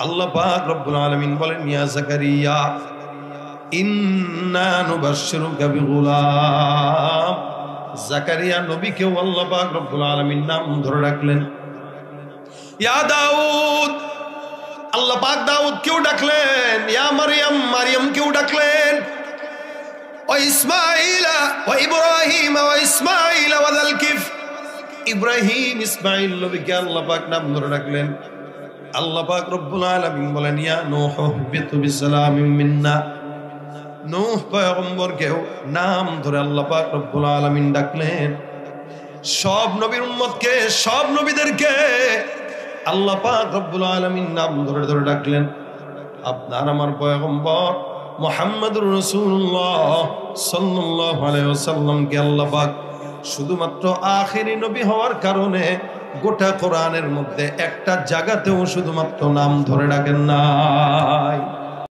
আল্লাহ পাক রব্বুল আলামিন বলেন, ইয়া জাকারিয়া ইন্না নুবাশশিরুকা বিগুলাম। জাকারিয়া নবীকেও আল্লাহ পাক রব্বুল আলামিন নাম ধরে ডাকলেন। ইয়া দাউদ, আল্লাহ পাক দাউদ কেউ ডাকলেন। ইয়া মারইয়াম, মারইয়াম কেউ ডাকলেন। ও ইসমাঈলা ওয়া ইব্রাহিম ওয়া ইসমাঈলা ওয়া যাল কিফ, ইব্রাহিম ইসমাঈল নবীকে আল্লাহ পাক নাম ধরে ডাকলেন। আল্লাহ পাক রব্বুল আলামিন বলেন, ইয়া নূহ বিতু বিসালামিন মিন্না। নূহ পয়গম্বরকেও নাম ধরে আল্লাহ পাক রব্বুল আলামিন ডাকলেন। সব নবীর উম্মতকে, সব নবীদেরকে আল্লাহ পাক রব্বুল আলামিন নাম ধরে ধরে ডাকলেন। আপনার আমার পয়গম্বর মুহাম্মদুর রাসূলুল্লাহ সাল্লাল্লাহু আলাইহি ওয়াসাল্লামকে আল্লাহ পাক শুধুমাত্র আখিরি নবী হওয়ার কারণে গোটা কোরআনের মধ্যে একটা জায়গাতেও শুধুমাত্র নাম ধরে ডাকেন না।